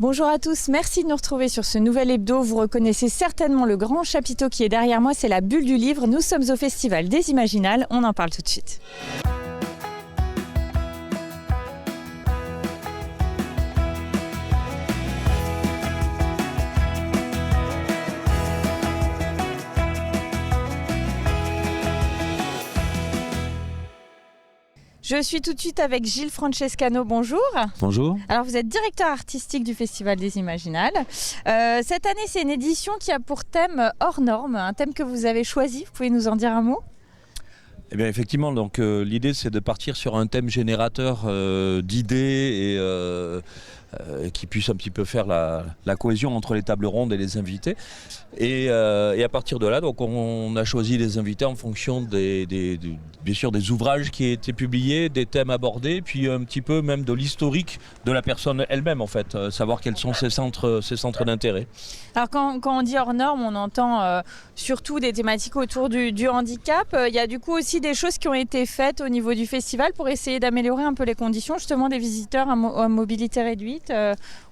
Bonjour à tous, merci de nous retrouver sur ce nouvel hebdo. Vous reconnaissez certainement le grand chapiteau qui est derrière moi, c'est la bulle du livre. Nous sommes au Festival des Imaginales, on en parle tout de suite. Je suis tout de suite avec Gilles Francescano, bonjour. Bonjour. Alors vous êtes directeur artistique du Festival des Imaginales. Cette année c'est une édition qui a pour thème hors norme, un thème que vous avez choisi, vous pouvez nous en dire un mot ? Eh bien effectivement, donc l'idée c'est de partir sur un thème générateur d'idées et qui puisse un petit peu faire la cohésion entre les tables rondes et les invités. Et à partir de là, donc on a choisi les invités en fonction bien sûr des ouvrages qui ont été publiés, des thèmes abordés, puis un petit peu même de l'historique de la personne elle-même en fait, savoir quels sont ses centres d'intérêt. Alors quand on dit hors norme, on entend surtout des thématiques autour du handicap. Il y a du coup aussi des choses qui ont été faites au niveau du festival pour essayer d'améliorer un peu les conditions justement des visiteurs à mobilité réduite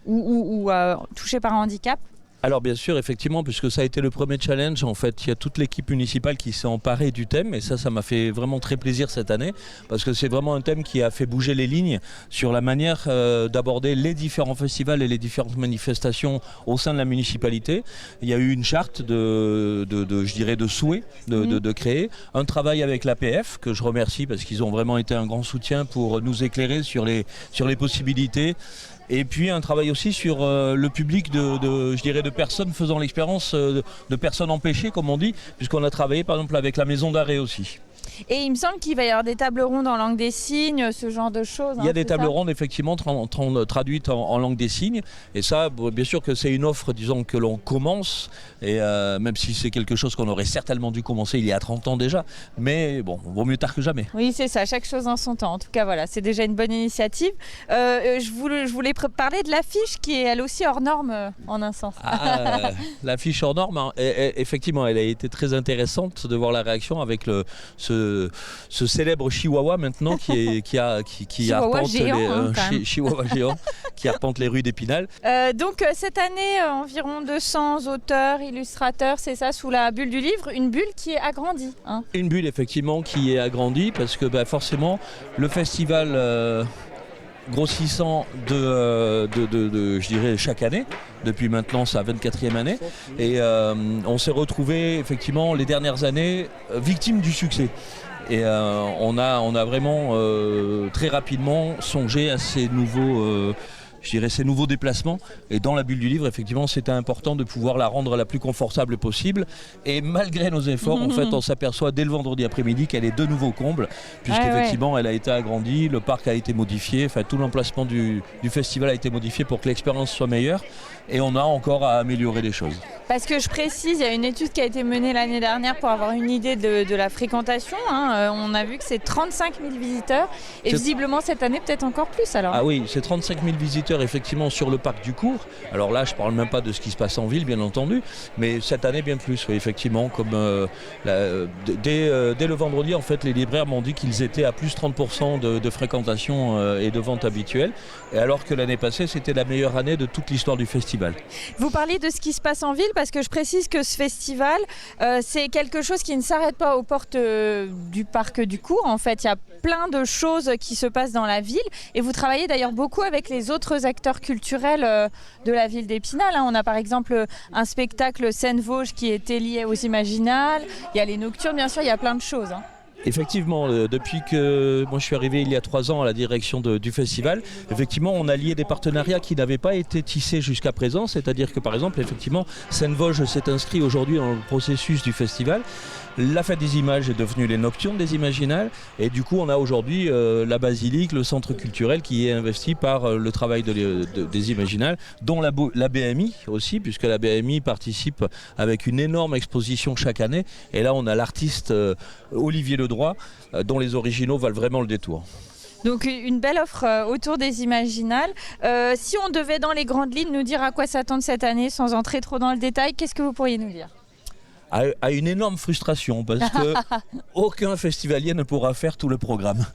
ou touchés par un handicap. Alors bien sûr, effectivement, puisque ça a été le premier challenge, en fait, il y a toute l'équipe municipale qui s'est emparée du thème et ça m'a fait vraiment très plaisir cette année parce que c'est vraiment un thème qui a fait bouger les lignes sur la manière d'aborder les différents festivals et les différentes manifestations au sein de la municipalité. Il y a eu une charte de souhait de créer, un travail avec l'APF que je remercie parce qu'ils ont vraiment été un grand soutien pour nous éclairer sur les possibilités. Et puis un travail aussi sur le public de personnes faisant l'expérience de personnes empêchées, comme on dit, puisqu'on a travaillé par exemple avec la maison d'arrêt aussi. Et il me semble qu'il va y avoir des tables rondes en langue des signes, ce genre de choses. Il y a des tables rondes effectivement traduites en langue des signes. Et ça, bien sûr que c'est une offre, disons, que l'on commence. Et même si c'est quelque chose qu'on aurait certainement dû commencer il y a 30 ans déjà. Mais bon, vaut mieux tard que jamais. Oui, c'est ça, chaque chose en son temps. En tout cas, voilà, c'est déjà une bonne initiative. Je voulais parler de l'affiche qui est elle aussi hors norme en un sens. L'affiche hors norme, hein, effectivement, elle a été très intéressante de voir la réaction avec ce célèbre chihuahua maintenant qui arpente géant, chihuahua géant qui arpente les rues d'Épinal. Donc cette année, environ 200 auteurs, illustrateurs, c'est ça, sous la bulle du livre, une bulle qui est agrandie. Hein. Une bulle effectivement qui est agrandie parce que forcément le festival grossissant je dirais chaque année, depuis maintenant sa 24e année. Et on s'est retrouvé effectivement les dernières années victimes du succès. Et on a vraiment très rapidement songé à ces nouveaux déplacements. Et dans la bulle du livre, effectivement, c'était important de pouvoir la rendre la plus confortable possible. Et malgré nos efforts, en fait, on s'aperçoit dès le vendredi après-midi qu'elle est de nouveau au comble, puisqu'effectivement, elle a été agrandie, le parc a été modifié, enfin, tout l'emplacement du festival a été modifié pour que l'expérience soit meilleure. Et on a encore à améliorer les choses. Parce que je précise, il y a une étude qui a été menée l'année dernière pour avoir une idée de la fréquentation. Hein. On a vu que c'est 35 000 visiteurs et visiblement cette année peut-être encore plus alors. Ah oui, c'est 35 000 visiteurs effectivement sur le parc du Cours. Alors là, je ne parle même pas de ce qui se passe en ville, bien entendu, mais cette année bien plus, oui, effectivement. Comme dès le vendredi, en fait, les libraires m'ont dit qu'ils étaient à plus 30% de fréquentation et de vente habituelle. Et alors que l'année passée, c'était la meilleure année de toute l'histoire du festival. Vous parlez de ce qui se passe en ville parce que je précise que ce festival, c'est quelque chose qui ne s'arrête pas aux portes du parc du Cours. En fait, il y a plein de choses qui se passent dans la ville et vous travaillez d'ailleurs beaucoup avec les autres acteurs culturels de la ville d'Épinal. On a par exemple un spectacle Seine-Vosges qui était lié aux Imaginales. Il y a les Nocturnes, bien sûr, il y a plein de choses. Effectivement, depuis que moi je suis arrivé il y a 3 ans à la direction du festival, effectivement on a lié des partenariats qui n'avaient pas été tissés jusqu'à présent, c'est-à-dire que par exemple effectivement Seine-Vosges s'est inscrit aujourd'hui dans le processus du festival. La fête des images est devenue les Nocturnes des Imaginales et du coup on a aujourd'hui la basilique, le centre culturel qui est investi par le travail des Imaginales, dont la BMI aussi, puisque la BMI participe avec une énorme exposition chaque année. Et là on a l'artiste Olivier Ledroit dont les originaux valent vraiment le détour. Donc une belle offre autour des Imaginales. Si on devait dans les grandes lignes nous dire à quoi s'attendre cette année sans entrer trop dans le détail, qu'est-ce que vous pourriez nous dire ? a une énorme frustration parce que aucun festivalier ne pourra faire tout le programme.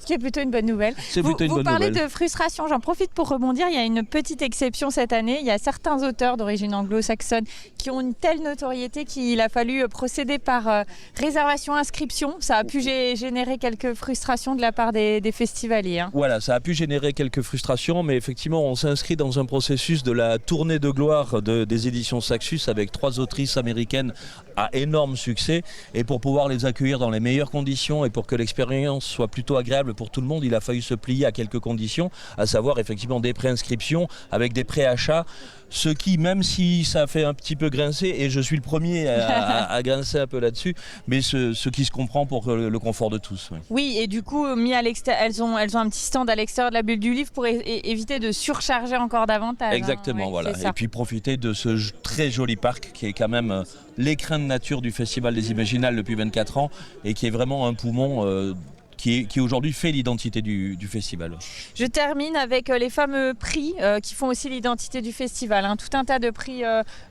Ce qui est plutôt une bonne nouvelle. C'est plutôt une bonne nouvelle. Vous parlez de frustration, j'en profite pour rebondir. Il y a une petite exception cette année. Il y a certains auteurs d'origine anglo-saxonne qui ont une telle notoriété qu'il a fallu procéder par réservation-inscription. Ça a pu générer quelques frustrations de la part des festivaliers. Voilà, ça a pu générer quelques frustrations, mais effectivement, on s'inscrit dans un processus de la tournée de gloire des éditions Saxus avec 3 autrices américaines à énorme succès, et pour pouvoir les accueillir dans les meilleures conditions et pour que l'expérience soit plutôt agréable pour tout le monde, il a fallu se plier à quelques conditions, à savoir effectivement des préinscriptions avec des préachats, ce qui, même si ça fait un petit peu grincer, et je suis le premier à grincer un peu là-dessus, mais ce qui se comprend pour le confort de tous. Oui, oui, et du coup, elles ont un petit stand à l'extérieur de la bulle du livre pour éviter de surcharger encore davantage. Exactement, oui, voilà. Et puis profiter de ce très joli parc qui est quand même l'écrin de nature du Festival des Imaginales depuis 24 ans et qui est vraiment un poumon qui aujourd'hui fait l'identité du festival. Je termine avec les fameux prix qui font aussi l'identité du festival. Tout un tas de prix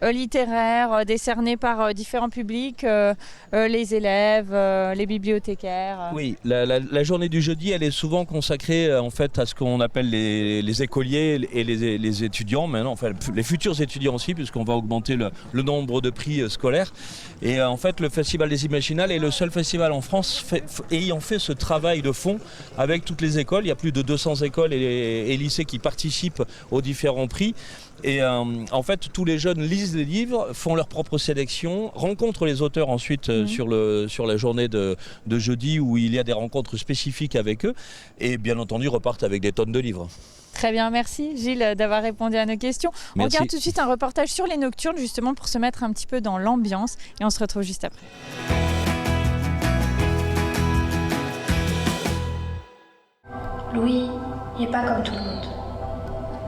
littéraires décernés par différents publics, les élèves, les bibliothécaires. Oui, la journée du jeudi, elle est souvent consacrée en fait à ce qu'on appelle les écoliers et les étudiants, maintenant, enfin les futurs étudiants aussi, puisqu'on va augmenter le nombre de prix scolaires. Et en fait, le Festival des Imaginales est le seul festival en France ayant fait ce travail de fond avec toutes les écoles. Il y a plus de 200 écoles et lycées qui participent aux différents prix. Et en fait, tous les jeunes lisent les livres, font leur propre sélection, rencontrent les auteurs ensuite sur la journée de jeudi où il y a des rencontres spécifiques avec eux et bien entendu repartent avec des tonnes de livres. Très bien, merci Gilles d'avoir répondu à nos questions. Merci. On regarde tout de suite un reportage sur les nocturnes justement pour se mettre un petit peu dans l'ambiance et on se retrouve juste après. Louis, il n'est pas comme tout le monde.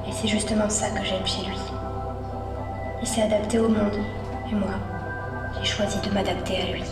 Et c'est justement ça que j'aime chez lui. Il s'est adapté au monde. Et moi, j'ai choisi de m'adapter à lui.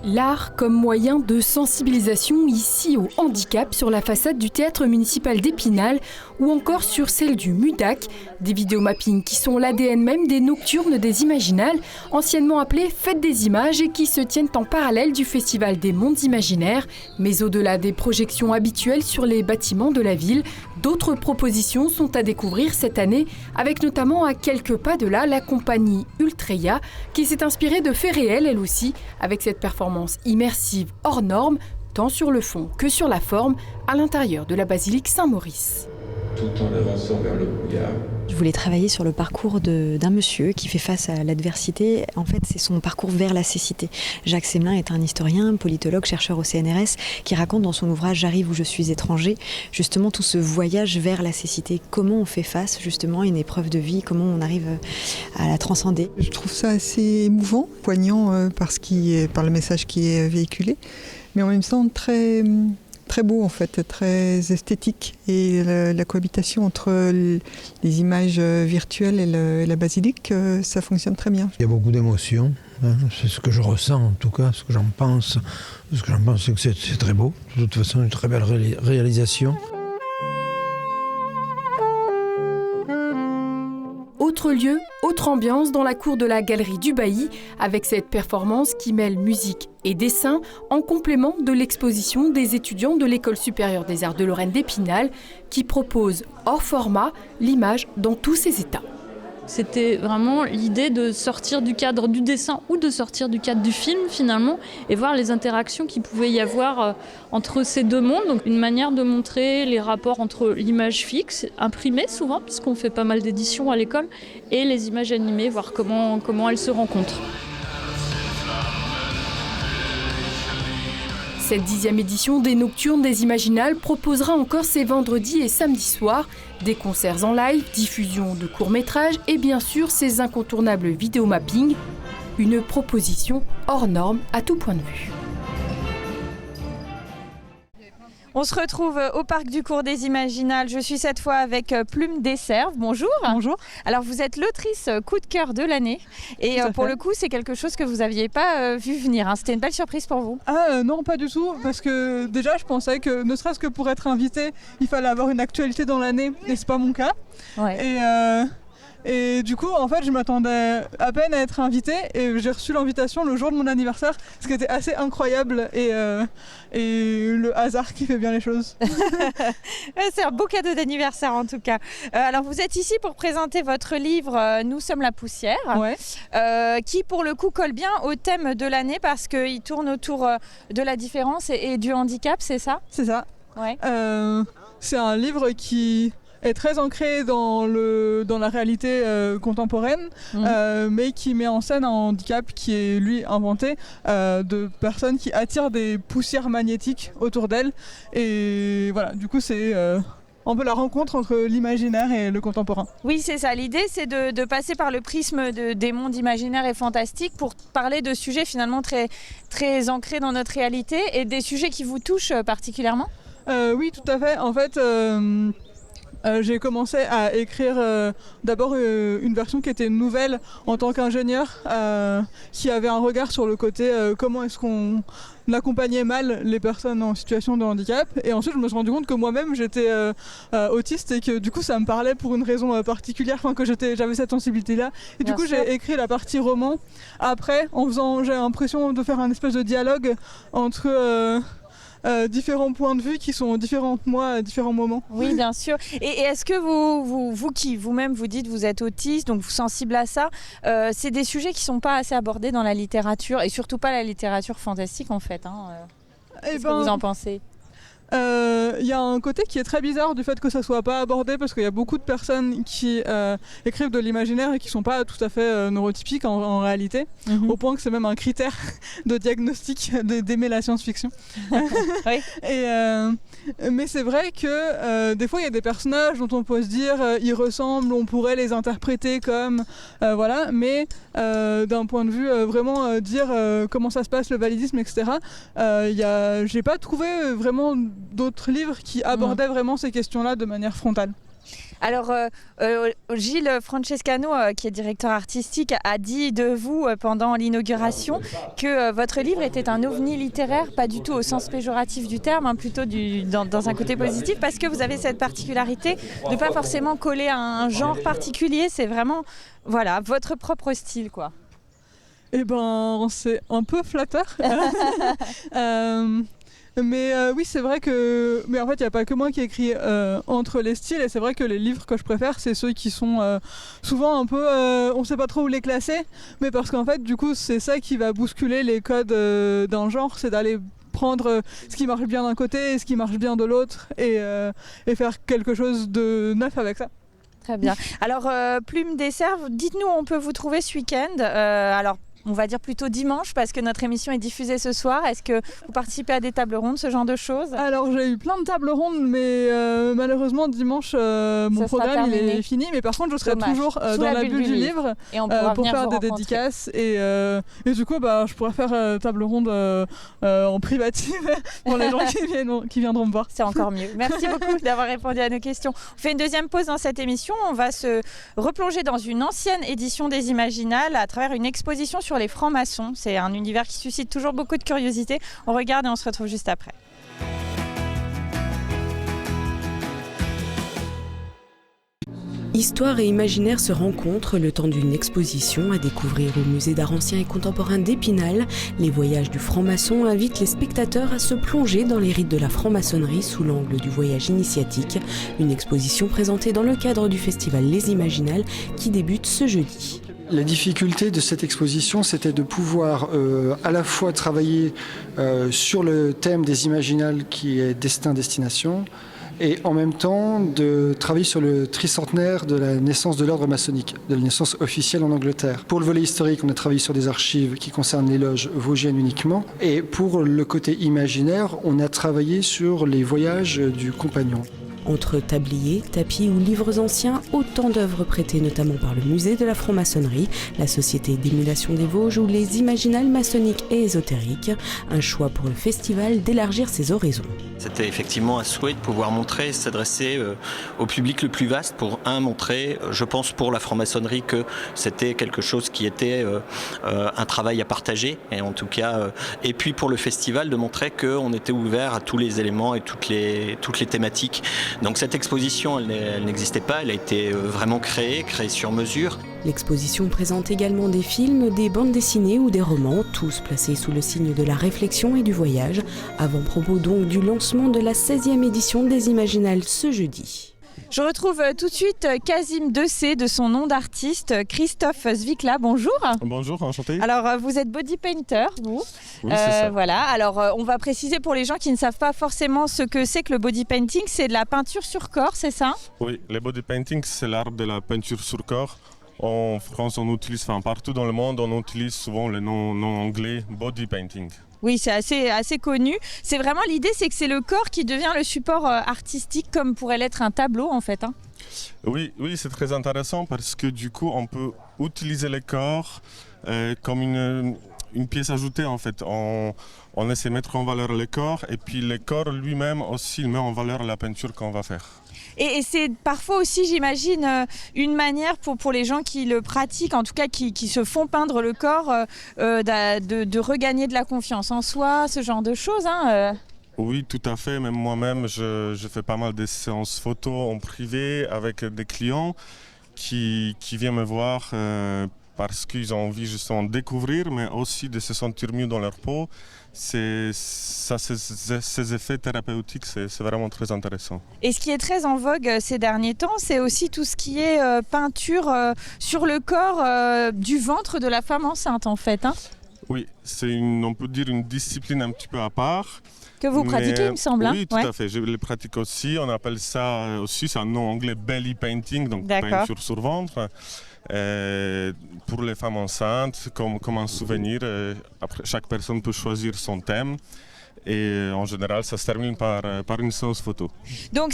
L'art comme moyen de sensibilisation ici au handicap sur la façade du théâtre municipal d'Épinal ou encore sur celle du MUDAC, des vidéomappings qui sont l'ADN même des Nocturnes des Imaginales, anciennement appelées Fêtes des Images et qui se tiennent en parallèle du Festival des Mondes Imaginaires. Mais au-delà des projections habituelles sur les bâtiments de la ville, d'autres propositions sont à découvrir cette année, avec notamment à quelques pas de là la compagnie Ultreya qui s'est inspirée de faits réels elle aussi, avec cette performance immersive hors norme, tant sur le fond que sur la forme, à l'intérieur de la basilique Saint-Maurice. Tout en avançant vers le brouillard. Je voulais travailler sur le parcours d'un monsieur qui fait face à l'adversité. En fait, c'est son parcours vers la cécité. Jacques Semelin est un historien, politologue, chercheur au CNRS, qui raconte dans son ouvrage « J'arrive où je suis étranger » justement tout ce voyage vers la cécité. Comment on fait face justement à une épreuve de vie, comment on arrive à la transcender. Je trouve ça assez émouvant, poignant par le message qui est véhiculé, mais en même temps très beau en fait, très esthétique, et la cohabitation entre les images virtuelles et la basilique, ça fonctionne très bien. Il y a beaucoup d'émotions, c'est ce que je ressens en tout cas, ce que j'en pense. Ce que j'en pense, c'est que c'est très beau, de toute façon une très belle réalisation. Autre lieu, autre ambiance dans la cour de la galerie du Bailly, avec cette performance qui mêle musique et dessin en complément de l'exposition des étudiants de l'École supérieure des arts de Lorraine d'Épinal, qui propose hors format l'image dans tous ses états. C'était vraiment l'idée de sortir du cadre du dessin ou de sortir du cadre du film finalement et voir les interactions qu'il pouvait y avoir entre ces deux mondes. Donc une manière de montrer les rapports entre l'image fixe, imprimée souvent, puisqu'on fait pas mal d'éditions à l'école, et les images animées, voir comment elles se rencontrent. Cette 10e édition des Nocturnes des Imaginales proposera encore ces vendredis et samedis soirs des concerts en live, diffusion de courts-métrages et bien sûr ces incontournables vidéomappings. Une proposition hors norme à tout point de vue. On se retrouve au Parc du Cours des Imaginales. Je suis cette fois avec Plume Desserve. Bonjour. Bonjour. Alors vous êtes l'autrice coup de cœur de l'année. Et pour le coup, c'est quelque chose que vous n'aviez pas vu venir. C'était une belle surprise pour vous. Non, pas du tout. Parce que déjà, je pensais que ne serait-ce que pour être invité, il fallait avoir une actualité dans l'année. Et c'est pas mon cas. Ouais. Et du coup, en fait, je m'attendais à peine à être invitée et j'ai reçu l'invitation le jour de mon anniversaire, ce qui était assez incroyable et le hasard qui fait bien les choses. C'est un beau cadeau d'anniversaire en tout cas. Alors vous êtes ici pour présenter votre livre Nous sommes la poussière, qui pour le coup colle bien au thème de l'année parce qu'il tourne autour de la différence et du handicap, c'est ça ? C'est ça. Ouais. C'est un livre qui est très ancré dans la réalité contemporaine, mais qui met en scène un handicap qui est lui inventé de personnes qui attirent des poussières magnétiques autour d'elles. Et voilà, du coup c'est un peu la rencontre entre l'imaginaire et le contemporain. Oui, c'est ça. L'idée, c'est de passer par le prisme des mondes imaginaires et fantastiques pour parler de sujets finalement très, très ancrés dans notre réalité et des sujets qui vous touchent particulièrement. Oui, tout à fait. En fait, j'ai commencé à écrire d'abord une version qui était nouvelle en tant qu'ingénieur, qui avait un regard sur le côté comment est-ce qu'on accompagnait mal les personnes en situation de handicap. Et ensuite, je me suis rendu compte que moi-même, j'étais autiste et que du coup, ça me parlait pour une raison particulière, que j'avais cette sensibilité-là. Et du coup, j'ai écrit la partie roman. Après, j'ai l'impression de faire un espèce de dialogue entre différents points de vue qui sont différents de moi à différents moments. Oui, bien sûr. Et est-ce que vous qui vous-même vous dites vous êtes autiste, donc vous sensible à ça, c'est des sujets qui ne sont pas assez abordés dans la littérature et surtout pas la littérature fantastique en fait. Qu'est-ce que vous en pensez ? Il y a un côté qui est très bizarre du fait que ça soit pas abordé parce qu'il y a beaucoup de personnes qui écrivent de l'imaginaire et qui sont pas tout à fait neurotypiques en réalité, au point que c'est même un critère de diagnostic d'aimer la science-fiction. Oui. Mais c'est vrai que des fois il y a des personnages dont on peut se dire ils ressemblent, on pourrait les interpréter comme voilà, mais d'un point de vue vraiment dire comment ça se passe le validisme, etc. J'ai pas trouvé vraiment d'autres livres qui abordaient vraiment ces questions-là de manière frontale. Alors, Gilles Francescano, qui est directeur artistique, a dit de vous pendant l'inauguration que votre livre était un ovni littéraire, pas du tout au sens péjoratif du terme, plutôt dans un côté positif, parce que vous avez cette particularité de ne pas forcément coller à un genre particulier, c'est vraiment votre propre style, quoi. Eh ben, c'est un peu flatteur. Mais oui, c'est vrai que... Mais en fait, il n'y a pas que moi qui écris entre les styles. Et c'est vrai que les livres que je préfère, c'est ceux qui sont souvent un peu... on ne sait pas trop où les classer. Mais parce qu'en fait, du coup, c'est ça qui va bousculer les codes d'un genre. C'est d'aller prendre ce qui marche bien d'un côté et ce qui marche bien de l'autre. Et faire quelque chose de neuf avec ça. Très bien. Alors, Plume des Cerfs, dites-nous où on peut vous trouver ce week-end. Alors, on va dire plutôt dimanche parce que notre émission est diffusée ce soir. Est-ce que vous participez à des tables rondes, ce genre de choses ? Alors j'ai eu plein de tables rondes, mais malheureusement dimanche mon programme il est fini. Mais par contre je serai toujours dans la bulle du livre et on pour faire des dédicaces et du coup je pourrais faire table ronde en privative pour les gens qui viendront me voir. C'est encore mieux. Merci beaucoup d'avoir répondu à nos questions. On fait une deuxième pause dans cette émission. On va se replonger dans une ancienne édition des Imaginales à travers une exposition sur les francs-maçons. C'est un univers qui suscite toujours beaucoup de curiosité. On regarde et on se retrouve juste après. Histoire et imaginaire se rencontrent le temps d'une exposition à découvrir au musée d'art ancien et contemporain d'Épinal. Les voyages du franc-maçon invitent les spectateurs à se plonger dans les rites de la franc-maçonnerie sous l'angle du voyage initiatique. Une exposition présentée dans le cadre du festival Les Imaginales qui débute ce jeudi. La difficulté de cette exposition, c'était de pouvoir à la fois travailler sur le thème des Imaginales qui est destin-destination et en même temps de travailler sur le tricentenaire de la naissance de l'ordre maçonnique, de la naissance officielle en Angleterre. Pour le volet historique, on a travaillé sur des archives qui concernent les loges vosgiennes uniquement et pour le côté imaginaire, on a travaillé sur les voyages du compagnon. Entre tabliers, tapis ou livres anciens, autant d'œuvres prêtées notamment par le musée de la franc-maçonnerie, la Société d'émulation des Vosges ou les Imaginales maçonniques et ésotériques. Un choix pour le festival d'élargir ses horizons. C'était effectivement un souhait de pouvoir montrer, s'adresser au public le plus vaste pour montrer, je pense pour la franc-maçonnerie que c'était quelque chose qui était un travail à partager et en tout cas et puis pour le festival de montrer qu'on était ouvert à tous les éléments et toutes les thématiques Donc cette exposition, elle n'existait pas, elle a été vraiment créée sur mesure. L'exposition présente également des films, des bandes dessinées ou des romans, tous placés sous le signe de la réflexion et du voyage. Avant-propos donc du lancement de la 16e édition des Imaginales ce jeudi. Je retrouve tout de suite Kazim Decé, de son nom d'artiste, Christophe Zwickla. Bonjour. Bonjour, enchanté. Alors, vous êtes body painter, vous. Oui, c'est ça. Voilà. Alors, on va préciser pour les gens qui ne savent pas forcément ce que c'est que le body painting. C'est de la peinture sur corps, c'est ça? Oui, le body painting, c'est l'art de la peinture sur corps. En France, on utilise, partout dans le monde, on utilise souvent le nom anglais body painting. Oui, c'est assez connu. C'est vraiment l'idée, c'est que c'est le corps qui devient le support artistique, comme pourrait l'être un tableau en fait. Oui, c'est très intéressant parce que du coup, on peut utiliser le corps comme une pièce ajoutée en fait. On essaie de mettre en valeur le corps et puis le corps lui-même aussi il met en valeur la peinture qu'on va faire. Et c'est parfois aussi, j'imagine, une manière pour les gens qui le pratiquent, en tout cas qui se font peindre le corps, de regagner de la confiance en soi, ce genre de choses. Oui, tout à fait. Même moi-même, je fais pas mal de séances photos en privé avec des clients qui viennent me voir parce qu'ils ont envie justement de découvrir, mais aussi de se sentir mieux dans leur peau. Ces effets thérapeutiques, c'est vraiment très intéressant. Et ce qui est très en vogue ces derniers temps, c'est aussi tout ce qui est peinture sur le corps du ventre de la femme enceinte, en fait. Oui, c'est on peut dire une discipline un petit peu à part. Que vous pratiquez, il me semble. Oui, tout à fait. Je le pratique aussi. On appelle ça aussi, c'est un nom anglais, belly painting, donc peinture sur ventre. Pour les femmes enceintes, comme un souvenir, après, chaque personne peut choisir son thème et en général ça se termine par une séance photo. Donc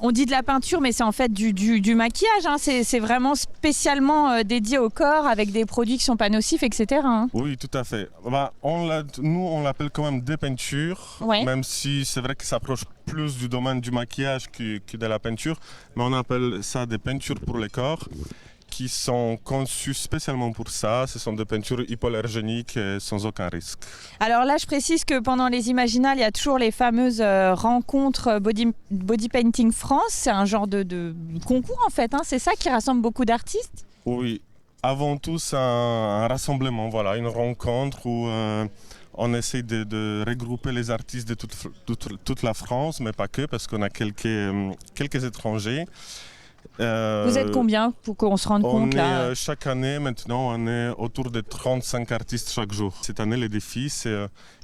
on dit de la peinture mais c'est en fait du maquillage, c'est vraiment spécialement dédié au corps avec des produits qui ne sont pas nocifs, etc. Oui, tout à fait. Nous on l'appelle quand même des peintures, même si c'est vrai que ça approche plus du domaine du maquillage que de la peinture, mais on appelle ça des peintures pour le corps, qui sont conçus spécialement pour ça. Ce sont des peintures hypoallergéniques sans aucun risque. Alors là, je précise que pendant les Imaginales, il y a toujours les fameuses rencontres Body Painting France. C'est un genre de concours en fait, c'est ça qui rassemble beaucoup d'artistes? Oui, avant tout, c'est un rassemblement, une rencontre où on essaie de regrouper les artistes de toute la France, mais pas que, parce qu'on a quelques étrangers. Vous êtes combien pour qu'on se rende compte là? Chaque année maintenant on est autour de 35 artistes chaque jour. Cette année le défi c'est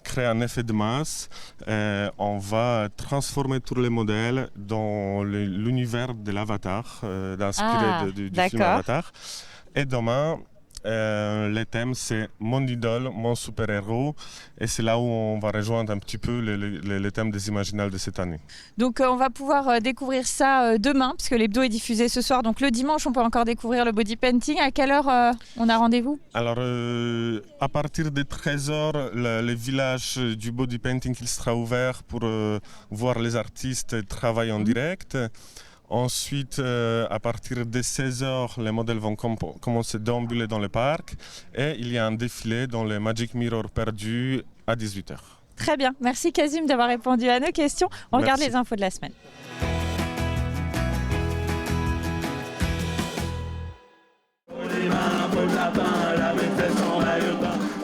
créer un effet de masse. On va transformer tous les modèles dans l'univers de l'Avatar, inspiré du film Avatar. Et demain le thème c'est mon idole, mon super-héros, et c'est là où on va rejoindre un petit peu le thème des Imaginales de cette année. Donc on va pouvoir découvrir ça demain, parce que l'hebdo est diffusé ce soir, donc le dimanche on peut encore découvrir le body painting. À quelle heure on a rendez-vous? Alors à partir de 13h, le village du body painting il sera ouvert pour voir les artistes travailler en direct. Ensuite, à partir de 16h, les modèles vont commencer à déambuler dans le parc et il y a un défilé dans le Magic Mirror perdu à 18h. Très bien, merci Kazim d'avoir répondu à nos questions. On regarde les infos de la semaine.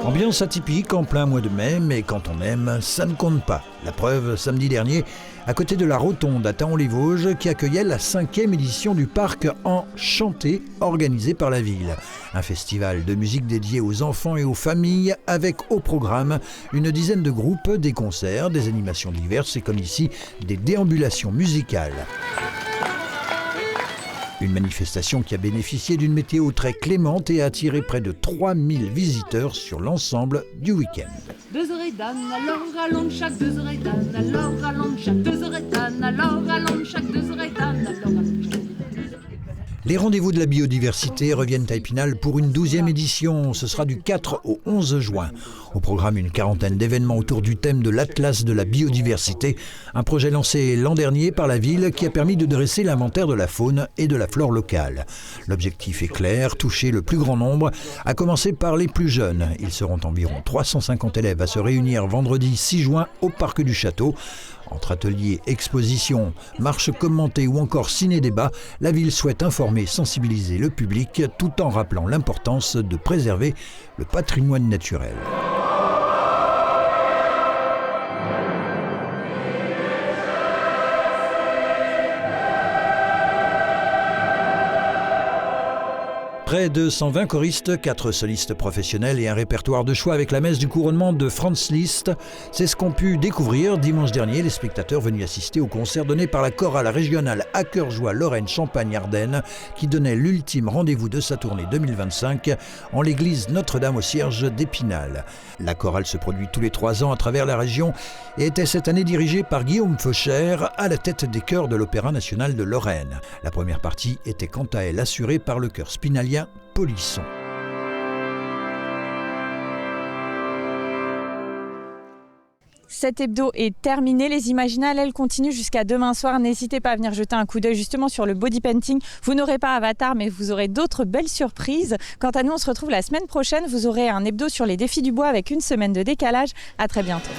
Ambiance atypique en plein mois de mai, mais quand on aime, ça ne compte pas. La preuve, samedi dernier, à côté de la Rotonde à Thaon-les-Vosges, qui accueillait la 5e édition du parc Enchanté, organisé par la ville. Un festival de musique dédié aux enfants et aux familles, avec au programme une dizaine de groupes, des concerts, des animations diverses et comme ici, des déambulations musicales. Une manifestation qui a bénéficié d'une météo très clémente et a attiré près de 3000 visiteurs sur l'ensemble du week-end. 2 oreilles d'âne, alors allons chaque 2 oreilles d'âne, alors allons chaque 2 oreilles d'âne, alors allons chaque 2 oreilles d'âne, alors allons chaque. Les rendez-vous de la biodiversité reviennent à Épinal pour une 12e édition. Ce sera du 4 au 11 juin. Au programme, une quarantaine d'événements autour du thème de l'Atlas de la biodiversité, un projet lancé l'an dernier par la ville qui a permis de dresser l'inventaire de la faune et de la flore locale. L'objectif est clair, toucher le plus grand nombre, à commencer par les plus jeunes. Ils seront environ 350 élèves à se réunir vendredi 6 juin au Parc du Château. Entre ateliers, expositions, marches commentées ou encore ciné-débat, la ville souhaite informer, sensibiliser le public tout en rappelant l'importance de préserver le patrimoine naturel. Près de 120 choristes, 4 solistes professionnels et un répertoire de choix avec la messe du couronnement de Franz Liszt. C'est ce qu'ont pu découvrir dimanche dernier les spectateurs venus assister au concert donné par la chorale régionale Accueil-Joie Lorraine-Champagne-Ardenne qui donnait l'ultime rendez-vous de sa tournée 2025 en l'église Notre-Dame au Cierge d'Épinal. La chorale se produit tous les 3 ans à travers la région et était cette année dirigée par Guillaume Feucher à la tête des chœurs de l'Opéra national de Lorraine. La première partie était quant à elle assurée par le chœur spinalien Polisson. Cet hebdo est terminé. Les Imaginales, elles continuent jusqu'à demain soir. N'hésitez pas à venir jeter un coup d'œil justement sur le body painting. Vous n'aurez pas Avatar, mais vous aurez d'autres belles surprises. Quant à nous, on se retrouve la semaine prochaine. Vous aurez un hebdo sur les défis du bois avec une semaine de décalage. À très bientôt.